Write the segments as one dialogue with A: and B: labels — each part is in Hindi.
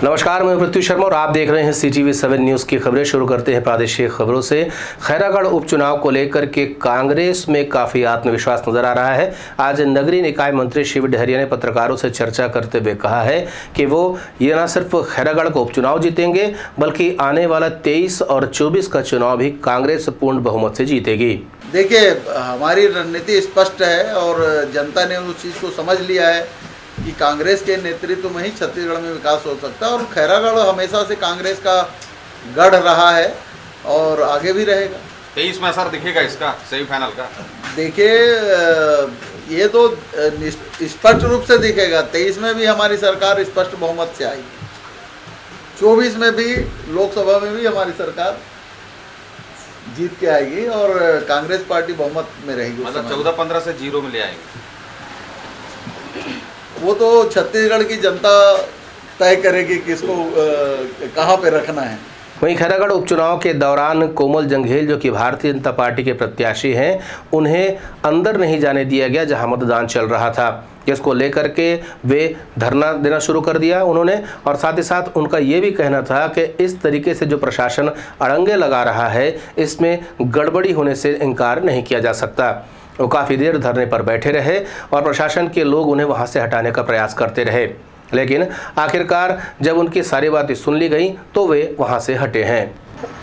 A: नमस्कार, मैं पृथ्वी शर्मा और आप देख रहे हैं CTV7 न्यूज़ की खबरें। शुरू करते हैं प्रादेशिक खबरों से। खैरागढ़ उपचुनाव को लेकर के कांग्रेस में काफ़ी आत्मविश्वास नजर आ रहा है। आज नगरीय निकाय मंत्री शिव डहरिया ने पत्रकारों से चर्चा करते हुए कहा है कि वो ये न सिर्फ खैरागढ़ को उपचुनाव जीतेंगे बल्कि आने वाला 23 और 24 का चुनाव भी कांग्रेस पूर्ण बहुमत से जीतेगी।
B: देखिए, हमारी रणनीति स्पष्ट है और जनता ने उस चीज़ को समझ लिया है कि कांग्रेस के नेतृत्व में ही छत्तीसगढ़ में विकास हो सकता है और खैरागढ़ हमेशा से कांग्रेस का गढ़ रहा है और आगे भी रहेगा।
C: 23 में असर दिखेगा इसका सेमीफाइनल का? देखिए,
B: ये तो स्पष्ट रूप से दिखेगा। 23 में भी हमारी सरकार स्पष्ट बहुमत से आएगी, 24 में भी लोकसभा में भी हमारी सरकार जीत के आएगी और कांग्रेस पार्टी बहुमत में रहेगी।
C: मतलब 14-15 से 0 में ले आएंगे।
B: वो तो छत्तीसगढ़ की जनता तय करेगी किसको कहाँ पे रखना है।
A: वहीं खैरागढ़ उपचुनाव के दौरान कोमल जंघेल, जो कि भारतीय जनता पार्टी के प्रत्याशी हैं, उन्हें अंदर नहीं जाने दिया गया जहां मतदान चल रहा था, जिसको लेकर के वे धरना देना शुरू कर दिया उन्होंने। और साथ ही साथ उनका ये भी कहना था कि इस तरीके से जो प्रशासन अड़ंगे लगा रहा है, इसमें गड़बड़ी होने से इनकार नहीं किया जा सकता। वो काफ़ी देर धरने पर बैठे रहे और प्रशासन के लोग उन्हें वहां से हटाने का प्रयास करते रहे, लेकिन आखिरकार जब उनकी सारी बातें सुन ली गई तो वे वहां से हटे हैं।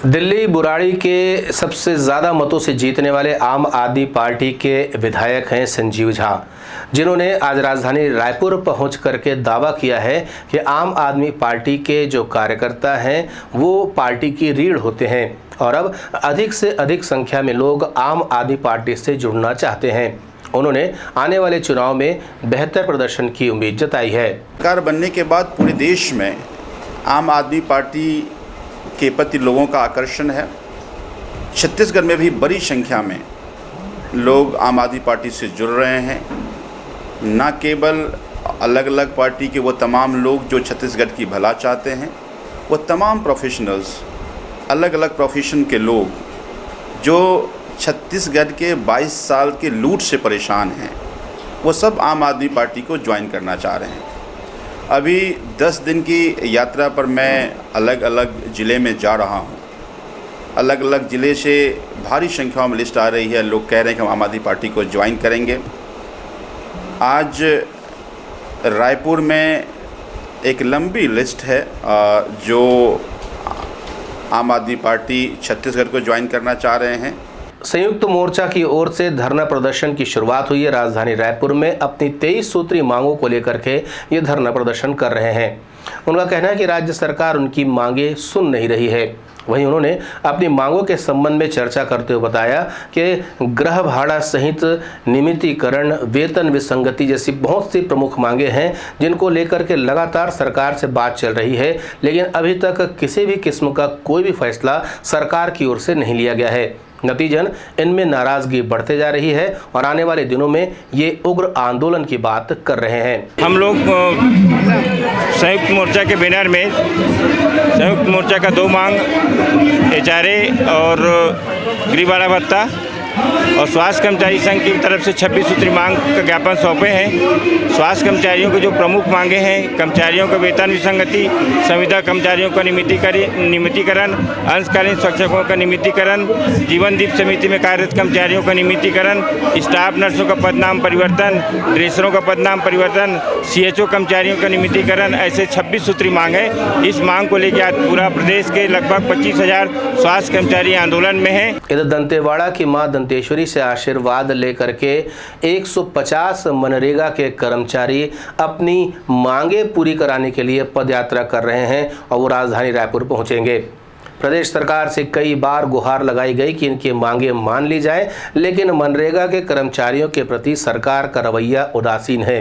A: दिल्ली बुराड़ी के सबसे ज़्यादा मतों से जीतने वाले आम आदमी पार्टी के विधायक हैं संजीव झा, जिन्होंने आज राजधानी रायपुर पहुंच करके दावा किया है कि आम आदमी पार्टी के जो कार्यकर्ता हैं वो पार्टी की रीढ़ होते हैं और अब अधिक से अधिक संख्या में लोग आम आदमी पार्टी से जुड़ना चाहते हैं। उन्होंने आने वाले चुनाव में बेहतर प्रदर्शन की उम्मीद जताई है।
D: सरकार बनने के बाद पूरे देश में आम आदमी पार्टी के प्रति लोगों का आकर्षण है। छत्तीसगढ़ में भी बड़ी संख्या में लोग आम आदमी पार्टी से जुड़ रहे हैं। न केवल अलग अलग पार्टी के वो तमाम लोग जो छत्तीसगढ़ की भला चाहते हैं, वो तमाम प्रोफेशनल्स, अलग अलग प्रोफेशन के लोग जो छत्तीसगढ़ के 22 साल के लूट से परेशान हैं, वो सब आम आदमी पार्टी को ज्वाइन करना चाह रहे हैं। अभी 10 दिन की यात्रा पर मैं अलग अलग ज़िले में जा रहा हूँ। अलग अलग ज़िले से भारी संख्या में लिस्ट आ रही है, लोग कह रहे हैं कि हम आम आदमी पार्टी को ज्वाइन करेंगे। आज रायपुर में एक लंबी लिस्ट है जो आम आदमी पार्टी छत्तीसगढ़ को ज्वाइन करना चाह रहे हैं।
A: संयुक्त मोर्चा की ओर से धरना प्रदर्शन की शुरुआत हुई है। राजधानी रायपुर में अपनी 23 सूत्री मांगों को लेकर के ये धरना प्रदर्शन कर रहे हैं। उनका कहना है कि राज्य सरकार उनकी मांगें सुन नहीं रही है। वहीं उन्होंने अपनी मांगों के संबंध में चर्चा करते हुए बताया कि गृह भाड़ा सहित नियमितीकरण, वेतन विसंगति जैसी बहुत सी प्रमुख मांगे हैं जिनको लेकर के लगातार सरकार से बात चल रही है, लेकिन अभी तक किसी भी किस्म का कोई भी फैसला सरकार की ओर से नहीं लिया गया है। नतीजन इनमें नाराजगी बढ़ते जा रही है और आने वाले दिनों में ये उग्र आंदोलन की बात कर रहे हैं।
E: हम लोग संयुक्त मोर्चा के बैनर में संयुक्त मोर्चा का 2 मांग, HRA और गृह भाड़ा भत्ता और स्वास्थ्य कर्मचारी संघ की तरफ से 26 सूत्री मांग का ज्ञापन सौंपे हैं। स्वास्थ्य कर्मचारियों की जो प्रमुख मांगे हैं, कर्मचारियों का वेतन विसंगति, संविदा कर्मचारियों का नियमितीकरण, अंशकालीन शिक्षकों का नियमितीकरण, जीवन दीप समिति में कार्यरत कर्मचारियों का नियमितीकरण, स्टाफ नर्सों का पदनाम परिवर्तन, ड्रेसरों का पदनाम परिवर्तन, CHO कर्मचारियों का नियमितीकरण, ऐसे 26 सूत्री मांग है। इस मांग को लेकर आज पूरा प्रदेश के लगभग 25,000 स्वास्थ्य कर्मचारी आंदोलन में हैं।
A: इधर दंतेवाड़ा की मां दंतेश्वरी से आशीर्वाद लेकर के 150 मनरेगा के कर्मचारी अपनी मांगे पूरी कराने के लिए पदयात्रा कर रहे हैं और वो राजधानी रायपुर पहुंचेंगे। प्रदेश सरकार से कई बार गुहार लगाई गई कि इनकी मांगे मान ली जाए, लेकिन मनरेगा के कर्मचारियों के प्रति सरकार का रवैया उदासीन है,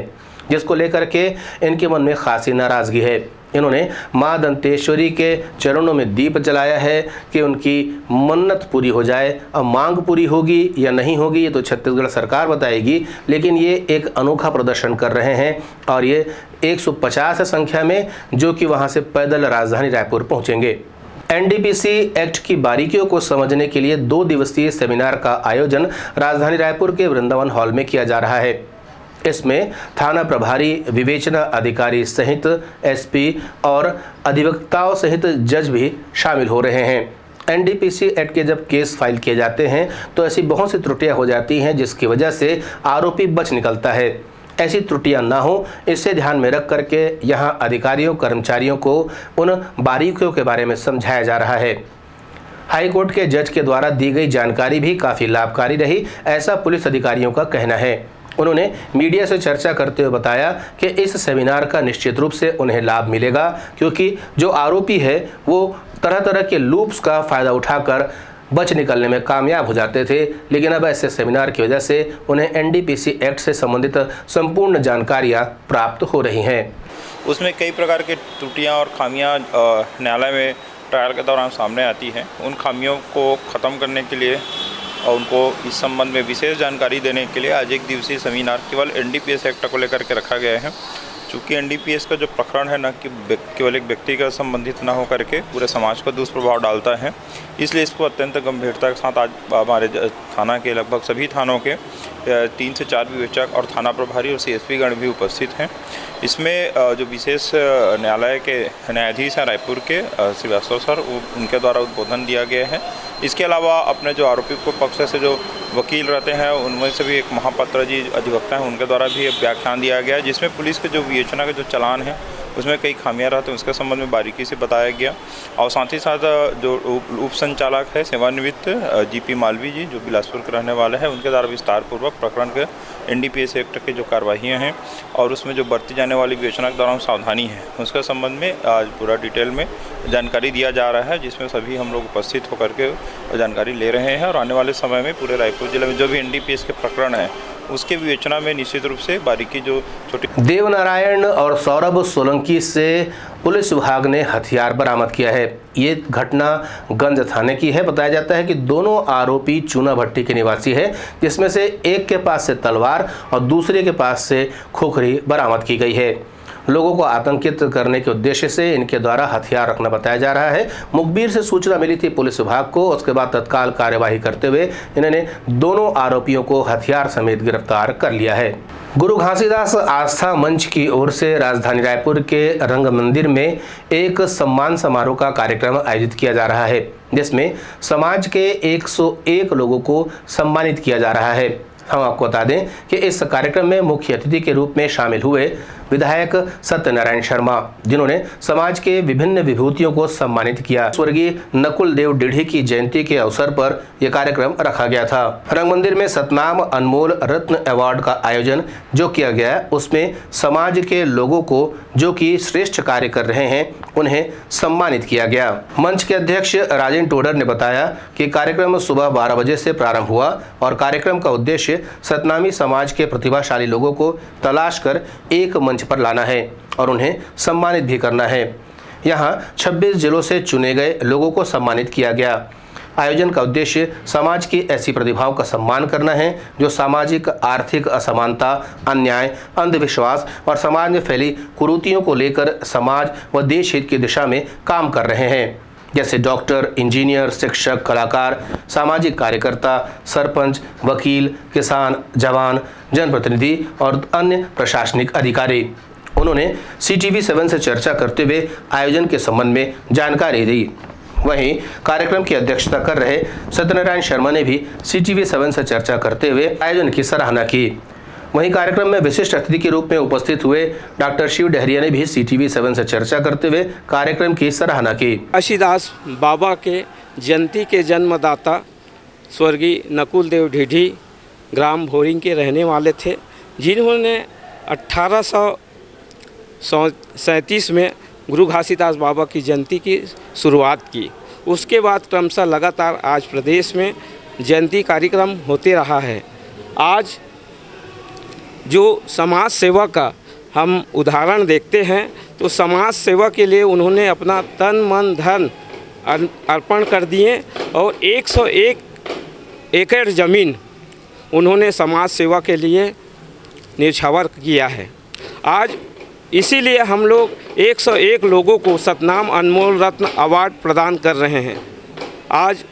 A: जिसको लेकर के इनके मन में खासी नाराजगी है। इन्होंने मां दंतेश्वरी के चरणों में दीप जलाया है कि उनकी मन्नत पूरी हो जाए। अब मांग पूरी होगी या नहीं होगी ये तो छत्तीसगढ़ सरकार बताएगी, लेकिन ये एक अनोखा प्रदर्शन कर रहे हैं और ये 150 संख्या में, जो कि वहां से पैदल राजधानी रायपुर पहुंचेंगे। NDPC एक्ट की बारीकियों को समझने के लिए 2 दिवसीय सेमिनार का आयोजन राजधानी रायपुर के वृंदावन हॉल में किया जा रहा है। इसमें थाना प्रभारी, विवेचना अधिकारी सहित एसपी और अधिवक्ताओं सहित जज भी शामिल हो रहे हैं। एनडीपीसी एक्ट के जब केस फाइल किए जाते हैं तो ऐसी बहुत सी त्रुटियां हो जाती हैं जिसकी वजह से आरोपी बच निकलता है। ऐसी त्रुटियां ना हो, इसे ध्यान में रख करके यहां अधिकारियों कर्मचारियों को उन बारीकियों के बारे में समझाया जा रहा है। हाईकोर्ट के जज के द्वारा दी गई जानकारी भी काफ़ी लाभकारी रही, ऐसा पुलिस अधिकारियों का कहना है। उन्होंने मीडिया से चर्चा करते हुए बताया कि इस सेमिनार का निश्चित रूप से उन्हें लाभ मिलेगा, क्योंकि जो आरोपी है वो तरह तरह के लूप्स का फ़ायदा उठाकर बच निकलने में कामयाब हो जाते थे, लेकिन अब ऐसे सेमिनार की वजह से उन्हें एनडीपीसी एक्ट से संबंधित संपूर्ण जानकारियां प्राप्त हो रही हैं।
E: उसमें कई प्रकार के त्रुटियां और खामियां न्यायालय में ट्रायल के दौरान सामने आती हैं। उन खामियों को ख़त्म करने के लिए और उनको इस संबंध में विशेष जानकारी देने के लिए आज एक दिवसीय सेमिनार केवल एनडीपीएस एक्ट को लेकर के रखा गया है। चूँकि एनडीपीएस का जो प्रकरण है न कि केवल एक व्यक्ति का संबंधित न हो करके पूरे समाज पर दुष्प्रभाव डालता है, इसलिए इसको अत्यंत गंभीरता के साथ आज हमारे थाना के लगभग सभी थानों के 3 से 4 विवेचक और थाना प्रभारी और सीएसपी गण भी उपस्थित हैं। इसमें जो विशेष न्यायालय के न्यायाधीश हैं रायपुर के श्रीवास्तव सर, उनके द्वारा उद्बोधन दिया गया है। इसके अलावा अपने जो आरोपी को पक्ष से जो वकील रहते हैं उनमें से भी एक महापात्रा जी अधिवक्ता हैं, उनके द्वारा भी एक व्याख्यान दिया गया, जिसमें पुलिस के जो विवेचना के जो चलान हैं उसमें कई खामियां रहते हैं, उसके संबंध में बारीकी से बताया गया। और साथ ही साथ जो उप संचालक है सेवानिवृत्त जीपी मालवी जी, जो बिलासपुर के रहने वाले हैं, उनके द्वारा विस्तार पूर्वक प्रकरण के एनडीपीएस एक्ट की जो कार्रवाइयाँ हैं और उसमें जो बरती जाने वाली विवेचना के दौरान सावधानी है उसके संबंध में आज पूरा डिटेल में जानकारी दिया जा रहा है, जिसमें सभी हम लोग उपस्थित होकर के जानकारी ले रहे हैं। और आने वाले समय में पूरे रायपुर जिले में जो भी एनडीपीएस के प्रकरण हैं उसके विवेचना में निश्चित रूप से बारीकी जो छोटी।
A: देवनारायण और सौरभ सोलंकी से पुलिस विभाग ने हथियार बरामद किया है। ये घटना गंज थाने की है। बताया जाता है कि दोनों आरोपी चूना भट्टी के निवासी है, जिसमें से एक के पास से तलवार और दूसरे के पास से खोखरी बरामद की गई है। लोगों को आतंकित करने के उद्देश्य से इनके द्वारा हथियार रखना बताया जा रहा है। मुखबिर से सूचना मिली थी पुलिस विभाग को, उसके बाद तत्काल कार्यवाही करते हुए इन्होंने दोनों आरोपियों को हथियार समेत गिरफ्तार कर लिया है। गुरु घासीदास आस्था मंच की ओर से राजधानी रायपुर के रंग मंदिर में एक सम्मान समारोह का कार्यक्रम आयोजित किया जा रहा है, जिसमें समाज के 101 लोगों को सम्मानित किया जा रहा है। हम आपको बता दें कि इस कार्यक्रम में मुख्य अतिथि के रूप में शामिल हुए विधायक सत्यनारायण शर्मा, जिन्होंने समाज के विभिन्न विभूतियों को सम्मानित किया। स्वर्गीय नकुल देव डिढ़ी की जयंती के अवसर पर यह कार्यक्रम रखा गया था। रंग मंदिर में सतनाम अनमोल रत्न अवार्ड का आयोजन जो किया गया, उसमें समाज के लोगों को जो कि श्रेष्ठ कार्य कर रहे हैं उन्हें सम्मानित किया गया। मंच के अध्यक्ष राजेन टोडर ने बताया कि कार्यक्रम सुबह 12 बजे से प्रारंभ हुआ और कार्यक्रम का उद्देश्य सतनामी समाज के प्रतिभाशाली लोगों को तलाश कर एक मंच पर लाना है और उन्हें सम्मानित भी करना है। यहाँ 26 जिलों से चुने गए लोगों को सम्मानित किया गया। आयोजन का उद्देश्य समाज की ऐसी प्रतिभाओं का सम्मान करना है जो सामाजिक आर्थिक असमानता, अन्याय, अंधविश्वास और समाज में फैली कुरीतियों को लेकर समाज व देश हित की दिशा में काम कर रहे हैं, जैसे डॉक्टर, इंजीनियर, शिक्षक, कलाकार, सामाजिक कार्यकर्ता, सरपंच, वकील, किसान, जवान, जनप्रतिनिधि और अन्य प्रशासनिक अधिकारी। उन्होंने CTV 7 से चर्चा करते हुए आयोजन के संबंध में जानकारी दी। वहीं कार्यक्रम की अध्यक्षता कर रहे सत्यनारायण शर्मा ने भी CTV 7 से चर्चा करते हुए आयोजन की सराहना की। वहीं कार्यक्रम में विशिष्ट अतिथि के रूप में उपस्थित हुए डॉक्टर शिव डहरिया ने भी CTV 7 से चर्चा करते हुए कार्यक्रम की सराहना की।
F: घासीदास बाबा के जयंती के जन्मदाता स्वर्गीय नकुल देव डिढ़ी ग्राम भोरिंग के रहने वाले थे, जिन्होंने 1837 में गुरु घासीदास बाबा की जयंती की शुरुआत की। उसके बाद क्रमशः लगातार आज प्रदेश में जयंती कार्यक्रम होते रहा है। आज जो समाज सेवा का हम उदाहरण देखते हैं तो समाज सेवा के लिए उन्होंने अपना तन मन धन अर्पण कर दिए और 101 एकड़ ज़मीन उन्होंने समाज सेवा के लिए न्यौछावर किया है। आज इसीलिए हम लोग 101 लोगों को सतनाम अनमोल रत्न अवार्ड प्रदान कर रहे हैं। आज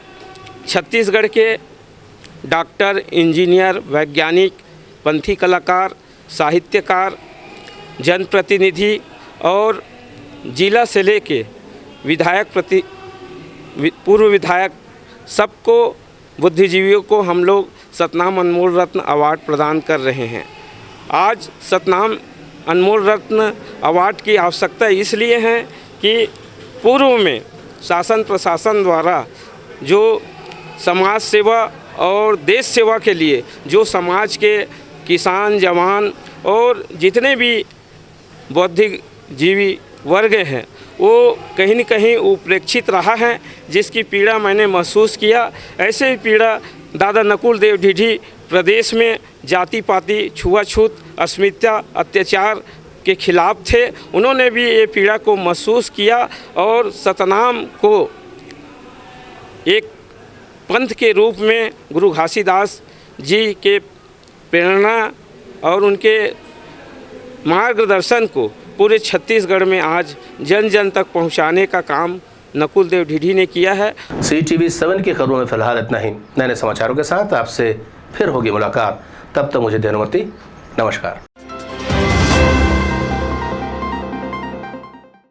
F: छत्तीसगढ़ के डॉक्टर, इंजीनियर, वैज्ञानिक, पंथी कलाकार, साहित्यकार, जनप्रतिनिधि और जिला से लेके पूर्व विधायक सबको, बुद्धिजीवियों को हम लोग सतनाम अनमोल रत्न अवार्ड प्रदान कर रहे हैं। आज सतनाम अनमोल रत्न अवार्ड की आवश्यकता इसलिए है कि पूर्व में शासन प्रशासन द्वारा जो समाज सेवा और देश सेवा के लिए जो समाज के किसान, जवान और जितने भी बौद्धिक जीवी वर्ग हैं वो कहीं न कहीं उपेक्षित रहा है, जिसकी पीड़ा मैंने महसूस किया। ऐसे ही पीड़ा दादा नकुल देव ढीढ़ी प्रदेश में जाति पाति, छुआछूत, अस्मिता, अत्याचार के खिलाफ थे। उन्होंने भी ये पीड़ा को महसूस किया और सतनाम को एक पंथ के रूप में गुरु घासीदास जी के प्रेरणा और उनके मार्गदर्शन को पूरे छत्तीसगढ़ में आज जन जन तक पहुंचाने का काम नकुल देव ढीढ़ी ने किया है।
A: CTV7 की खबरों में फिलहाल इतना ही। नए समाचारों के साथ आपसे फिर होगी मुलाकात। तब तक मुझे देनुमति, नमस्कार।